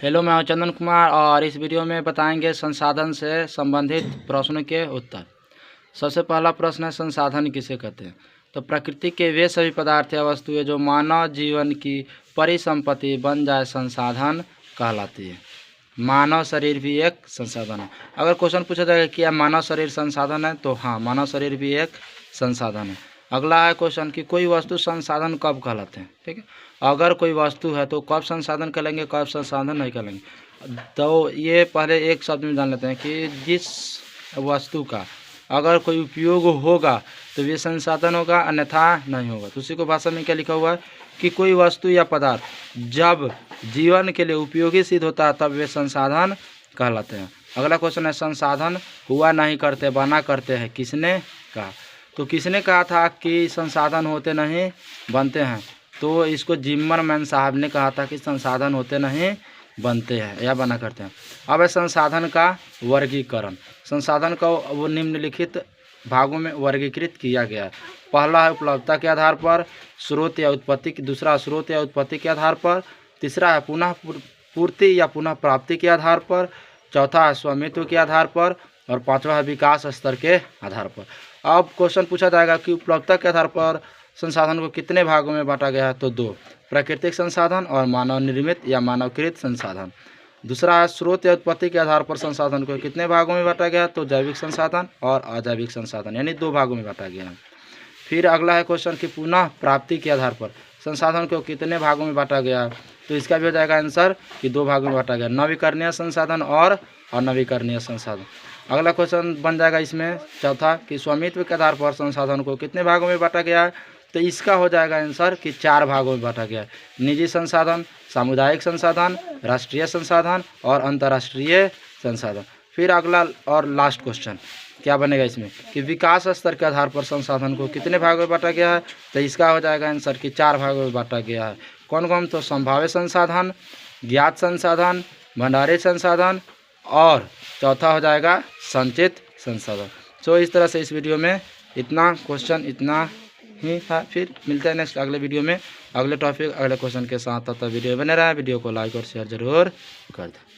Hello, मैं हूं चंदन कुमार और इस वीडियो में बताएंगे संसाधन से संबंधित प्रश्नों के उत्तर। सबसे पहला प्रश्न है, संसाधन किसे कहते हैं? तो प्रकृति के वे सभी पदार्थ या वस्तुएं जो मानव जीवन की परिसंपत्ति बन जाए संसाधन कहलाती है। मानव शरीर भी एक संसाधन है। अगर क्वेश्चन पूछा जाएगा कि क्या मानव शरीर संसाधन है, तो हाँ, मानव शरीर भी एक संसाधन है। अगला है क्वेश्चन कि कोई वस्तु संसाधन कब कहलाते हैं। ठीक है, अगर कोई वस्तु है तो कब संसाधन कहलाएंगे, कब संसाधन नहीं कहलाएंगे। तो ये पहले एक शब्द में जान लेते हैं कि जिस वस्तु का अगर कोई उपयोग होगा तो ये संसाधन होगा, अन्यथा नहीं होगा। तो उसी को भाषा में क्या लिखा हुआ है कि कोई वस्तु या पदार्थ जब जीवन के लिए उपयोगी सिद्ध होता है तब वे संसाधन कहलाते हैं। अगला क्वेश्चन है, संसाधन हुआ नहीं करते बना करते हैं, किसने कहा? तो किसने कहा था कि संसाधन होते नहीं बनते हैं? तो इसको जिम्मरमैन साहब ने कहा था कि संसाधन होते नहीं बनते हैं या बना करते हैं। अब है संसाधन का वर्गीकरण। संसाधन को वो निम्नलिखित भागों में वर्गीकृत किया गया है। पहला है उपलब्धता के आधार पर, स्रोत या उत्पत्ति, दूसरा स्रोत या उत्पत्ति के आधार पर, तीसरा है पुनः पूर्ति या पुनः प्राप्ति के आधार पर, चौथा है स्वामित्व के आधार पर और पांचवा है विकास स्तर के आधार पर। अब क्वेश्चन पूछा जाएगा कि उपलब्धता के आधार पर संसाधन को कितने भागों में बांटा गया है? तो दो, प्राकृतिक संसाधन और मानव निर्मित या मानवकृत संसाधन। दूसरा है स्रोत या उत्पत्ति के आधार पर संसाधन को कितने भागों में बांटा गया? तो जैविक संसाधन और अजैविक संसाधन, यानी दो भागों में बांटा गया है। फिर अगला है क्वेश्चन कि पुनः प्राप्ति के आधार पर संसाधन को कितने भागों में बांटा गया? तो इसका भी हो जाएगा आंसर कि दो भागों में बांटा गया, नवीकरणीय संसाधन और अनवीकरणीय संसाधन। अगला क्वेश्चन बन जाएगा इसमें चौथा कि स्वामित्व के आधार पर संसाधन को कितने भागों में बांटा गया है? तो इसका हो जाएगा आंसर कि चार भागों में बांटा गया है, निजी संसाधन, सामुदायिक संसाधन, राष्ट्रीय संसाधन और अंतर्राष्ट्रीय संसाधन। फिर अगला और लास्ट क्वेश्चन क्या बनेगा इसमें कि विकास स्तर के आधार पर संसाधन को कितने भागों में बांटा गया है? तो इसका हो जाएगा आंसर कि चार भागों में बांटा गया है। कौन कौन? तो संभाव्य संसाधन, ज्ञात संसाधन, भंडारित संसाधन और चौथा हो जाएगा संचित संसाधन। सो इस तरह से इस वीडियो में इतना क्वेश्चन इतना ही था। फिर मिलते हैं नेक्स्ट अगले वीडियो में अगले टॉपिक अगले क्वेश्चन के साथ। तब तक वीडियो बने रहा, वीडियो को लाइक और शेयर जरूर कर दें।